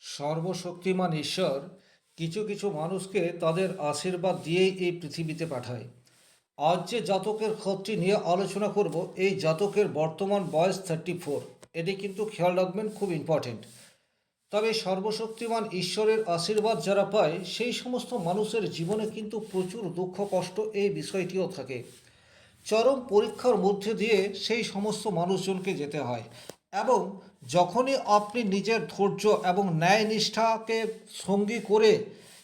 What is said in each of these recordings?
সর্বশক্তিমান ঈশ্বর কিছু কিছু মানুষকে তাদের আশীর্বাদ দিয়েই এই পৃথিবীতে পাঠায়। আজ যে জাতকের খতটি নিয়ে আলোচনা করব, এই জাতকের বর্তমান বয়স 34। এটি কিন্তু খেয়াল রাখবেন, খুব ইম্পর্টেন্ট। তবে সর্বশক্তিমান ঈশ্বরের আশীর্বাদ যারা পায় সেই সমস্ত মানুষের জীবনে কিন্তু প্রচুর দুঃখ কষ্ট এই বিষয়টিও থাকে। চরম পরীক্ষার মধ্যে দিয়ে সেই সমস্ত মানুষজনকে যেতে হয়, এবং যখনই আপনি নিজের ধৈর্য এবং ন্যায়নিষ্ঠাকে সঙ্গী করে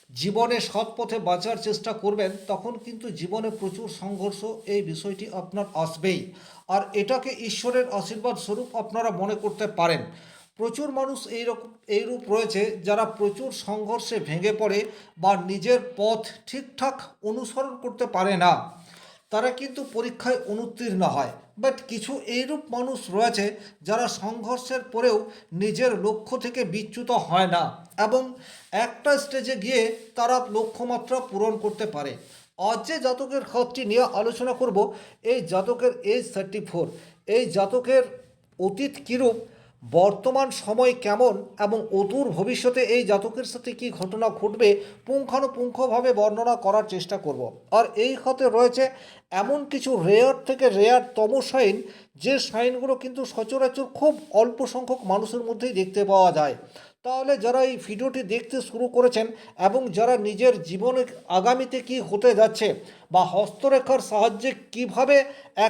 জীবনে সৎ পথে বাঁচার চেষ্টা করবেন, তখন কিন্তু জীবনে প্রচুর সংঘর্ষ এই বিষয়টি আপনার আসবেই। আর এটাকে ঈশ্বরের আশীর্বাদ স্বরূপ আপনারা মনে করতে পারেন। প্রচুর মানুষ এইরূপ রয়েছে যারা প্রচুর সংঘর্ষে ভেঙে পড়ে বা নিজের পথ ঠিকঠাক অনুসরণ করতে পারে না, তারা কিন্তু পরীক্ষায় অনুত্তীর্ণ হয়। বাট কিছু এইরূপ মানুষ রয়েছে যারা সংঘর্ষের পরেও নিজের লক্ষ্য থেকে বিচ্যুত হয় না এবং একটা স্টেজে গিয়ে তারা লক্ষ্যমাত্রা পূরণ করতে পারে। আজ যে জাতকের খতটি নিয়ে আলোচনা করব, এই জাতকের এজ 34। এই জাতকের অতীত কীরূপ, বর্তমান সময় কেমন এবং অদূর ভবিষ্যতে এই জাতকের সাথে কী ঘটনা ঘটবে পুঙ্খানুপুঙ্খভাবে বর্ণনা করার চেষ্টা করব। আর এই খাতে রয়েছে এমন কিছু রেয়ার থেকে রেয়ারতম সাইন, যে সাইনগুলো কিন্তু সচরাচর খুব অল্প সংখ্যক মানুষের মধ্যেই দেখতে পাওয়া যায়। তাহলে যারা এই ভিডিওটি দেখতে শুরু করেছেন এবং যারা নিজের জীবনে আগামীতে কি হতে যাচ্ছে বা হস্তরেখার সাহায্যে কিভাবে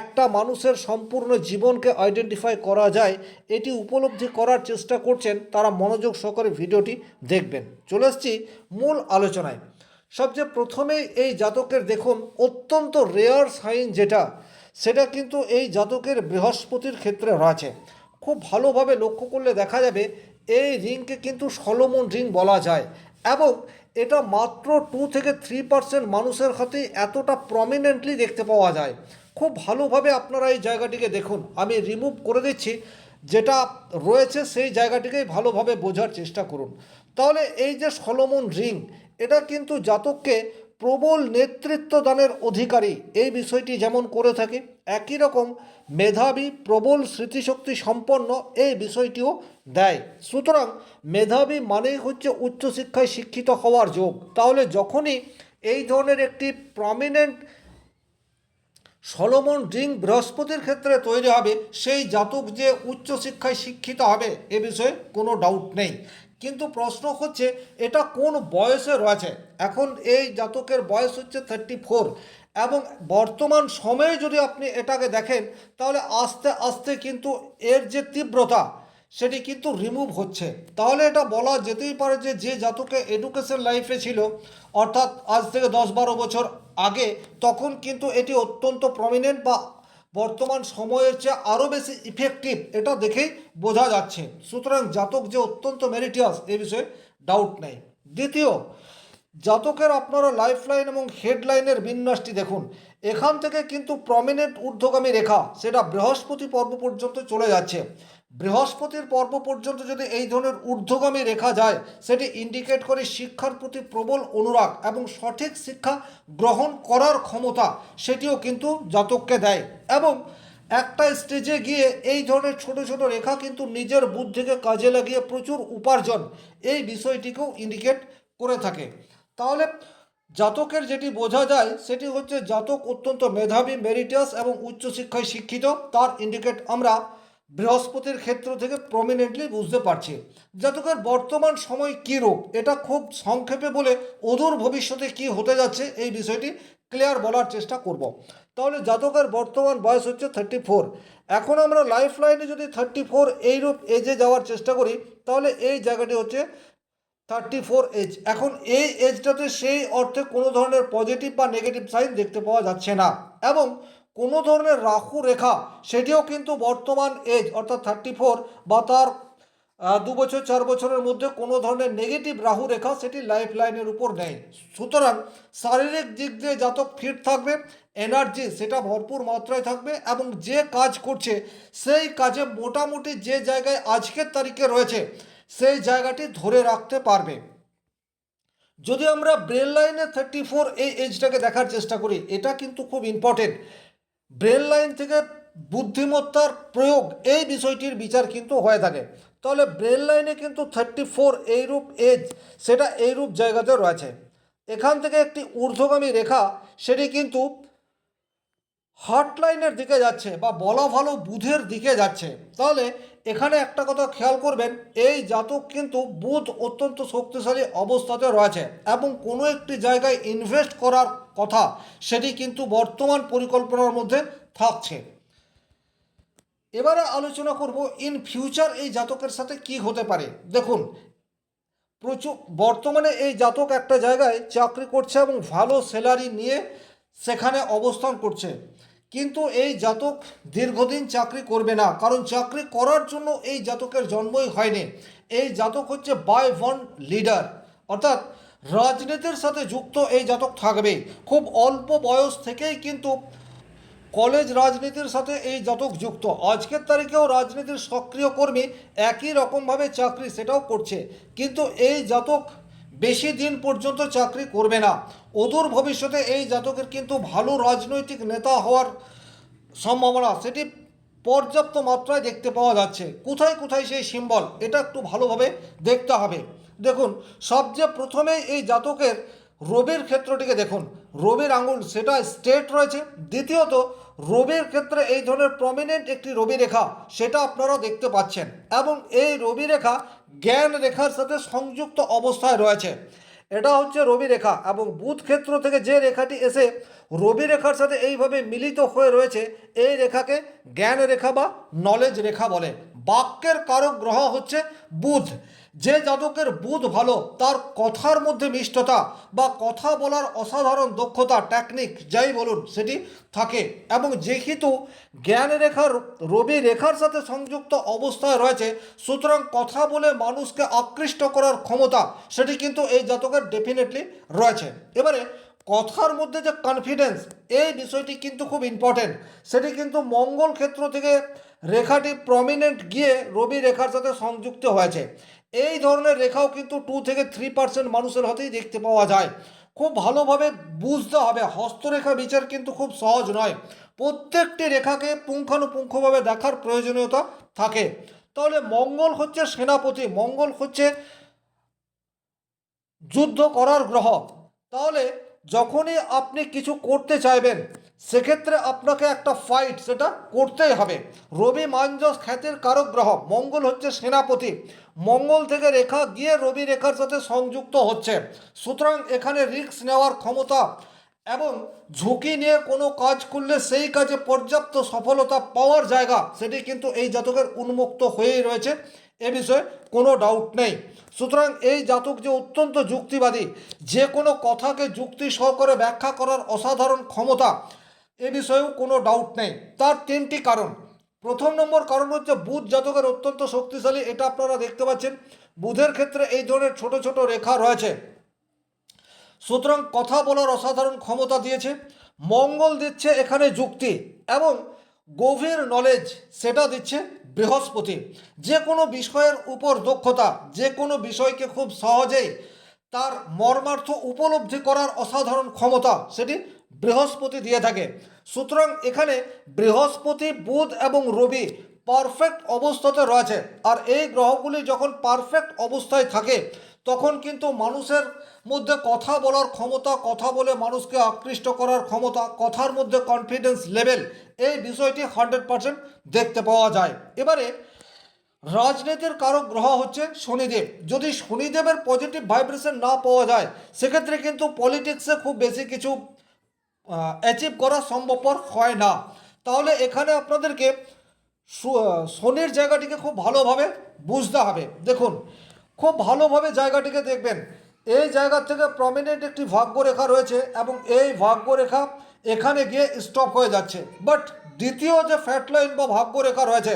একটা মানুষের সম্পূর্ণ জীবনকে আইডেন্টিফাই করা যায় এটি উপলব্ধি করার চেষ্টা করছেন, তারা মনোযোগ সহকারে ভিডিওটি দেখবেন। চলে এসেছি মূল আলোচনায়। সবচেয়ে প্রথমেই এই জাতকের দেখুন অত্যন্ত রেয়ার সাইন যেটা, সেটা কিন্তু এই জাতকের বৃহস্পতির ক্ষেত্রে রয়েছে। খুব ভালোভাবে লক্ষ্য করলে দেখা যাবে এই রিংকে কিন্তু সলোমন রিং বলা যায়, এবং এটা মাত্র 2 থেকে 3% মানুষের হাতেই এতটা প্রমিনেন্টলি দেখতে পাওয়া যায়। খুব ভালোভাবে আপনারা এই জায়গাটিকে দেখুন, আমি রিমুভ করে দিচ্ছি, যেটা রয়েছে সেই জায়গাটিকেই ভালোভাবে বোঝার চেষ্টা করুন। তাহলে এই যে সলোমন রিং, এটা কিন্তু জাতককে প্রবল নেতৃত্ব দানের অধিকারী এই বিষয়টি যেমন করে থাকে, একই রকম মেধাবী প্রবল স্মৃতিশক্তি সম্পন্ন এই বিষয়টিও দেয়। সুতরাং মেধাবী মানেই হচ্ছে উচ্চশিক্ষায় শিক্ষিত হওয়ার যোগ। তাহলে যখনই এই ধরনের একটি প্রমিনেন্ট সলোমন রিং বৃহস্পতির ক্ষেত্রে তৈরি হবে, সেই জাতক যে উচ্চশিক্ষায় শিক্ষিত হবে এ বিষয়ে কোনো ডাউট নেই। কিন্তু প্রশ্ন হচ্ছে এটা কোন বয়সে রয়েছে। এখন এই জাতকের বয়স হচ্ছে 34, এবং বর্তমান সময়ে যদি আপনি এটাকে দেখেন তাহলে আস্তে আস্তে কিন্তু এর যে তীব্রতা সেটি কিন্তু রিমুভ হচ্ছে। তাহলে এটা বলা যেতেই পারে যে যে জাতকে এডুকেশন লাইফে ছিল, অর্থাৎ আজ থেকে 10-12 বছর আগে, তখন কিন্তু এটি অত্যন্ত প্রমিনেন্ট বা বর্তমান সময়ের চেয়ে আরও বেশি ইফেক্টিভ, এটা দেখেই বোঝা যাচ্ছে। সুতরাং জাতক যে অত্যন্ত মেরিটিয়াস এ বিষয়ে ডাউট নেই। দ্বিতীয়, জাতকের আপনারা লাইফ লাইন এবং হেডলাইনের বিন্যাসটি দেখুন। এখান থেকে কিন্তু প্রমিনেন্ট ঊর্ধ্বগামী রেখা সেটা বৃহস্পতি পর্ব পর্যন্ত চলে যাচ্ছে। বৃহস্পতির পর্ব পর্যন্ত যদি এই ধরনের ঊর্ধ্বগামী রেখা যায়, সেটি ইন্ডিকেট করে শিক্ষার প্রতি প্রবল অনুরাগ এবং সঠিক শিক্ষা গ্রহণ করার ক্ষমতা, সেটিও কিন্তু জাতককে দেয়। এবং একটা স্টেজে গিয়ে এই ধরনের ছোট ছোট রেখা কিন্তু নিজের বুদ্ধিকে কাজে লাগিয়ে প্রচুর উপার্জন এই বিষয়টিকেও ইন্ডিকেট করে থাকে। তাহলে জাতকের যেটি বোঝা যায় সেটি হচ্ছে জাতক অত্যন্ত মেধাবী, মেরিটাস এবং উচ্চশিক্ষায় শিক্ষিত, তার ইন্ডিকেট আমরা বৃহস্পতির ক্ষেত্র থেকে প্রমিনেন্টলি বুঝতে পারছি। জাতকের বর্তমান সময় কী রূপ, এটা খুব সংক্ষেপে বলে অদূর ভবিষ্যতে কি হতে যাচ্ছে এই বিষয়টি ক্লিয়ার বলার চেষ্টা করব। তাহলে জাতকের বর্তমান বয়স হচ্ছে 34। এখন আমরা লাইফ লাইনে যদি 34 এইরূপ এজে যাওয়ার চেষ্টা করি, তাহলে এই জায়গাটি হচ্ছে 34 এজ। এখন এই এজটাতে সেই অর্থে কোনো ধরনের পজিটিভ বা নেগেটিভ সাইন দেখতে পাওয়া যাচ্ছে না, এবং কোনো ধরনের রাহু রেখা সেটিও কিন্তু বর্তমান এজ অর্থাৎ 34 বা তার 2 বছর 4 বছরের মধ্যে কোনো ধরনের নেগেটিভ রাহু রেখা সেটি লাইফ লাইনের উপর নেই। সুতরাং শারীরিক দিক দিয়ে জাতক ফিট থাকবে, এনার্জি সেটা ভরপুর মাত্রায় থাকবে, এবং যে কাজ করছে সেই কাজে মোটামুটি যে জায়গায় আজকের তারিখে রয়েছে সেই জায়গাটি ধরে রাখতে পারবে। যদি আমরা ব্রেন লাইনে 34 এই এজটাকে দেখার চেষ্টা করি, এটা কিন্তু খুব ইম্পর্টেন্ট। ব্রেন লাইন থেকে বুদ্ধিমত্তার প্রয়োগ এই বিষয়টির বিচার কিন্তু হয়ে থাকে। তাহলে ব্রেন লাইনে কিন্তু 34 এইরূপ এজ, সেটা এইরূপ জায়গাতে রয়েছে। এখান থেকে একটি ঊর্ধ্বগামী রেখা, সেটি কিন্তু হার্ট লাইনের দিকে যাচ্ছে, বা বলা ভালো বুধের দিকে যাচ্ছে। তাহলে এখানে একটা কথা খেয়াল করবেন, এই জাতক কিন্তু বুধ অত্যন্ত শক্তিশালী অবস্থাতে রয়েছে এবং কোনো একটি জায়গায় ইনভেস্ট করার কথা সেটি কিন্তু বর্তমান পরিকল্পনার মধ্যে থাকছে। এবারে আলোচনা করব ইন ফিউচার এই জাতকের সাথে কি হতে পারে। দেখুন, প্রচুর বর্তমানে এই জাতক একটা জায়গায় চাকরি করছে এবং ভালো স্যালারি নিয়ে সেখানে অবস্থান করছে, কিন্তু এই জাতক দীর্ঘদিন চাকরি করবে না, কারণ চাকরি করার জন্য এই জাতকের জন্মই হয়নি। এই জাতক হচ্ছে বাই ওয়ান লিডার, অর্থাৎ রাজনীতির সাথে যুক্ত এই জাতক থাকবে। খুব অল্প বয়স থেকেই কিন্তু কলেজ রাজনীতির সাথে এই জাতক যুক্ত, আজকের তারিখেও রাজনীতির সক্রিয় কর্মী, একই রকমভাবে চাকরি সেটাও করছে, কিন্তু এই জাতক বেশি দিন পর্যন্ত চাকরি করবে না। অদূর ভবিষ্যতে এই জাতকের কিন্তু ভালো রাজনৈতিক নেতা হওয়ার সম্ভাবনা সেটি পর্যাপ্ত মাত্রায় দেখতে পাওয়া যাচ্ছে। কোথায় কোথায় সেই সিম্বল, এটা একটু ভালোভাবে দেখতে হবে। দেখুন, সবচেয়ে প্রথমে এই জাতকের রবির ক্ষেত্রটিকে দেখুন, রবির আঙুল সেটা স্ট্রেট রয়েছে। দ্বিতীয়ত, রবির ক্ষেত্রে এই ধরনের প্রমিনেন্ট একটি রবি রেখা সেটা আপনারা দেখতে পাচ্ছেন, এবং এই রবি রেখা জ্ঞান রেখার সাথে সংযুক্ত অবস্থায় রয়েছে। এটা হচ্ছে রবি রেখা, এবং বুধ ক্ষেত্র থেকে যে রেখাটি এসে রবি রেখার সাথে এইভাবে মিলিত হয়ে রয়েছে, এই রেখাকে জ্ঞান রেখা বা নলেজ রেখা বলে। বাক্যের কারক গ্রহ হচ্ছে বুধ। যে জাতকের বুধ ভালো, তার কথার মধ্যে মিষ্টতা বা কথা বলার অসাধারণ দক্ষতা, টেকনিক যাই বলুন সেটি থাকে, এবং যেহেতু জ্ঞান রেখার রবি রেখার সাথে সংযুক্ত অবস্থায় রয়েছে, সুতরাং কথা বলে মানুষকে আকৃষ্ট করার ক্ষমতা সেটি কিন্তু এই জাতকের ডেফিনেটলি রয়েছে। এবারে কথার মধ্যে যে কনফিডেন্স, এই বিষয়টি কিন্তু খুব ইম্পর্টেন্ট। সেটি কিন্তু মঙ্গল ক্ষেত্র থেকে রেখাটি প্রমিনেন্ট গিয়ে রবি রেখার সাথে সংযুক্ত হয়েছে। এই ধরনের রেখাও কিন্তু 2 থেকে 3% মানুষের হাতেই দেখতে পাওয়া যায়। খুব ভালোভাবে বুঝতে হবে, হস্তরেখা বিচার কিন্তু খুব সহজ নয়, প্রত্যেকটি রেখাকে পুঙ্খানুপুঙ্খভাবে দেখার প্রয়োজনীয়তা থাকে। তাহলে মঙ্গল হচ্ছে সেনাপতি, মঙ্গল হচ্ছে যুদ্ধ করার গ্রহ। তাহলে যখনই আপনি কিছু করতে চাইবেন, সেক্ষেত্রে আপনাকে একটা ফাইট সেটা করতেই হবে। রবি মাঞ্জস খ্যাতির কারক গ্রহ, মঙ্গল হচ্ছে সেনাপতি, মঙ্গল থেকে রেখা গিয়ে রবি রেখার সাথে সংযুক্ত হচ্ছে, সুতরাং এখানে রিস্ক নেওয়ার ক্ষমতা এবং ঝুঁকি নিয়ে কোনো কাজ করলে সেই কাজে পর্যাপ্ত সফলতা পাওয়ার জায়গা সেটি কিন্তু এই জাতকের উন্মুক্ত হয়েই রয়েছে, এ বিষয়ে কোনো ডাউট নেই। সুতরাং এই জাতক যে অত্যন্ত যুক্তিবাদী, যে কোনো কথাকে যুক্তি সহকারে ব্যাখ্যা করার অসাধারণ ক্ষমতা, এ বিষয়েও কোনো ডাউট নেই। তার 3টি কারণ। প্রথম নম্বর কারণ হচ্ছে বুধ জাতকের অত্যন্ত শক্তিশালী, এটা আপনারা দেখতে পাচ্ছেন, বুধের ক্ষেত্রে এই ধরনের ছোট ছোট রেখা রয়েছে, সুতরাং কথা বলার অসাধারণ ক্ষমতা দিয়েছে। মঙ্গল দিচ্ছে এখানে যুক্তি এবং গভীর নলেজ, সেটা দিচ্ছে বৃহস্পতি। যে কোনো বিষয়ের উপর দক্ষতা, যে কোনো বিষয়কে খুব সহজেই তার মর্মার্থ উপলব্ধি করার অসাধারণ ক্ষমতা সেটি বৃহস্পতি দিয়ে থাকে। সুতরাং এখানে বৃহস্পতি, বুধ এবং রবি পারফেক্ট অবস্থাতে রয়েছে, আর এই গ্রহগুলি যখন পারফেক্ট অবস্থায় থাকে, তখন কিন্তু মানুষের মধ্যে কথা বলার ক্ষমতা, কথা বলে মানুষকে আকৃষ্ট করার ক্ষমতা, কথার মধ্যে কনফিডেন্স লেভেল, এই বিষয়টি 100% দেখতে পাওয়া যায়। এবারে রাজনীতির কারক গ্রহ হচ্ছে শনিদেব। যদি শনিদেবের পজিটিভ ভাইব্রেশন না পাওয়া যায়, সেক্ষেত্রে কিন্তু পলিটিক্সে খুব বেশি কিছু অ্যাচিভ করা সম্ভবপর হয় না। তাহলে এখানে আপনাদেরকে শনির জায়গাটিকে খুব ভালোভাবে বুঝতে হবে। দেখুন, খুব ভালোভাবে জায়গাটিকে দেখবেন, এই জায়গা থেকে প্রমিনেন্ট একটি ভাগ্যরেখা রয়েছে, এবং এই ভাগ্যরেখা এখানে গিয়ে স্টপ হয়ে যাচ্ছে। বাট দ্বিতীয় যে ফ্যাট লাইন বা ভাগ্যরেখা রয়েছে,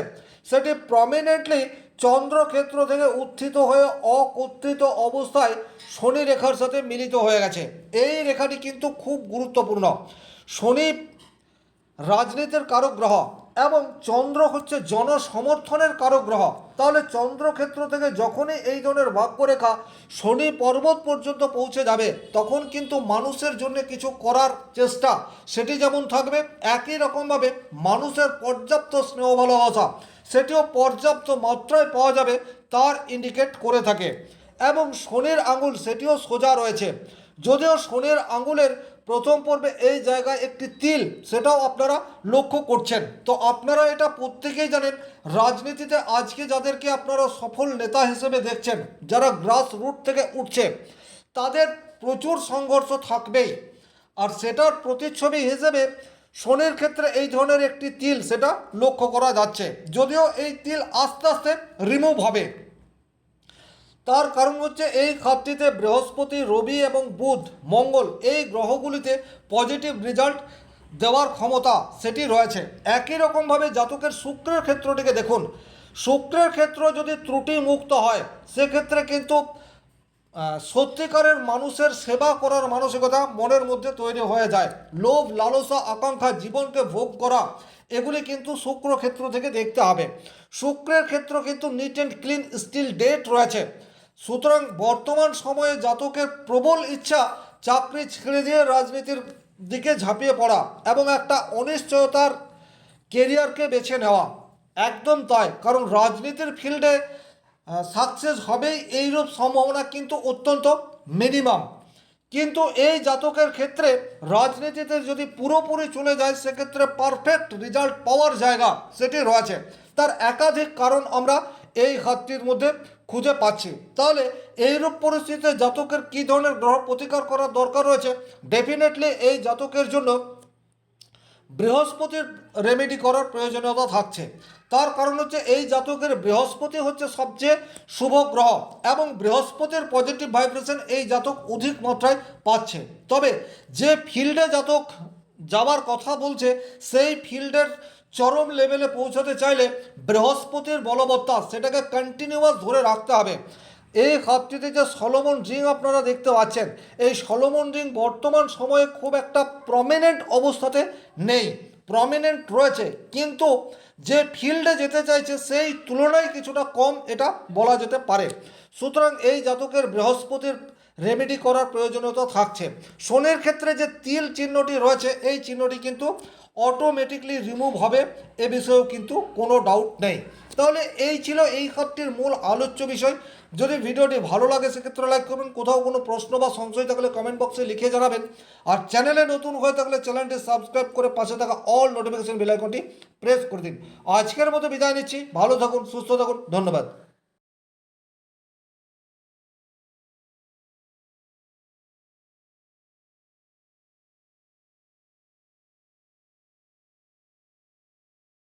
সেটি প্রমিনেন্টলি চন্দ্রক্ষেত্র থেকে উত্থিত হয়ে অকর্তৃত অবস্থায় শনি রেখার সাথে মিলিত হয়ে গেছে। এই রেখাটি কিন্তু খুব গুরুত্বপূর্ণ। শনি রাজনীতির কারক গ্রহ এবং চন্দ্র হচ্ছে জনসমর্থনের কারক গ্রহ। তাহলে চন্দ্রক্ষেত্র থেকে যখনই এই ধরনের ভাগ্যরেখা শনি পর্বত পর্যন্ত পৌঁছে যাবে, তখন কিন্তু মানুষের জন্য কিছু করার চেষ্টা সেটি যেমন থাকবে, একই রকমভাবে মানুষের পর্যাপ্ত স্নেহ ভালোবাসা সেটিও পর্যাপ্ত মাত্রায় পাওয়া যাবে তার ইন্ডিকেট করে থাকে। এবং শনির আঙুল সেটিও সোজা রয়েছে, যদিও শনির আঙুলের প্রথম পর্বে এই জায়গায় একটি তিল সেটাও আপনারা লক্ষ্য করছেন। তো আপনারা এটা প্রত্যেকেই জানেন, রাজনীতিতে আজকে যাদেরকে আপনারা সফল নেতা হিসেবে দেখছেন, যারা গ্রাস রুট থেকে উঠছে, তাদের প্রচুর সংঘর্ষ থাকবেই। আর সেটার প্রতিচ্ছবি হিসেবে শনির ক্ষেত্রে এই ধরনের একটি তিল সেটা লক্ষ্য করা যাচ্ছে, যদিও এই তিল আস্তে আস্তে রিমুভ হবে। তার কারণ হচ্ছে এই খাতটিতে বৃহস্পতি, রবি এবং বুধ, মঙ্গল এই গ্রহগুলিতে পজিটিভ রেজাল্ট দেওয়ার ক্ষমতা সেটি রয়েছে। একই রকমভাবে জাতকের শুক্রের ক্ষেত্রটিকে দেখুন। শুক্রের ক্ষেত্র যদি ত্রুটি মুক্ত হয়, সেক্ষেত্রে কিন্তু সত্যিকারের মানুষের সেবা করার মানসিকতা মনের মধ্যে তৈরি হয়ে যায়। লোভ, লালসা, আকাঙ্ক্ষা, জীবনকে ভোগ করা, এগুলি কিন্তু শুক্র ক্ষেত্র থেকে দেখতে হবে। শুক্রের ক্ষেত্র কিন্তু নিট অ্যান্ড ক্লিন স্টিল ডেট রয়েছে। সুতরাং বর্তমান সময়ে জাতকের প্রবল ইচ্ছা চাকরি ছেড়ে দিয়ে রাজনীতির দিকে ঝাঁপিয়ে পড়া এবং একটা অনিশ্চয়তার কেরিয়ারকে বেছে নেওয়া। একদম তাই, কারণ রাজনীতির ফিল্ডে সাকসেস হবেই এইরূপ সম্ভাবনা কিন্তু অত্যন্ত মিনিমাম। কিন্তু এই জাতকের ক্ষেত্রে রাজনীতিতে যদি পুরোপুরি চলে যায়, সেক্ষেত্রে পারফেক্ট রেজাল্ট পাওয়ার জায়গা সেটি রয়েছে। তার একাধিক কারণ আমরা এই হাতটির মধ্যে খুঁজে পাচ্ছি। তাহলে এইরূপ পরিস্থিতিতে জাতকের কী ধরনের গ্রহ প্রতিকার করার দরকার রয়েছে? ডেফিনেটলি এই জাতকের জন্য বৃহস্পতির রেমেডি করার প্রয়োজনীয়তা থাকছে। তার কারণ হচ্ছে এই জাতকের বৃহস্পতি হচ্ছে সবচেয়ে শুভ গ্রহ এবং বৃহস্পতির পজিটিভ ভাইব্রেশন এই জাতক অধিক মাত্রায় পাচ্ছে। তবে যে ফিল্ডে জাতক যাওয়ার কথা বলছে, সেই ফিল্ডের চরম লেভেলে পৌঁছাতে চাইলে বৃহস্পতির বলবত্তা সেটাকে কন্টিনিউয়াস ধরে রাখতে হবে। এই খাতটিতে যে সলোমন রিং আপনারা দেখতে পাচ্ছেন, এই সলোমন রিং বর্তমান সময়ে খুব একটা প্রমিনেন্ট অবস্থাতে নেই। প্রমিনেন্ট রয়েছে, কিন্তু যে ফিল্ডে যেতে চাইছে সেই তুলনায় কিছুটা কম এটা বলা যেতে পারে। সুতরাং এই জাতকের বৃহস্পতির রেমেডি করার প্রয়োজনীয়তা থাকছে। শনির ক্ষেত্রে যে তিল চিহ্নটি রয়েছে, এই চিহ্নটি কিন্তু অটোমেটিকলি রিমুভ হবে, এ বিষয়েও কিন্তু কোনো ডাউট নেই। তাহলে এই ছিল এই খাতটির মূল আলোচ্য বিষয়। যদি ভিডিওটি ভালো লাগে সেক্ষেত্রে লাইক করবেন, কোথাও কোনো প্রশ্ন বা সংশয় থাকলে কমেন্ট বক্সে লিখে জানাবেন। আর চ্যানেলে নতুন হয়ে থাকলে চ্যানেলটি সাবস্ক্রাইব করে পাশে থাকা অল নোটিফিকেশন বেল আইকনটি প্রেস করে দিন। আজকের মতো বিদায় নিচ্ছি, ভালো থাকুন, সুস্থ থাকুন, ধন্যবাদ।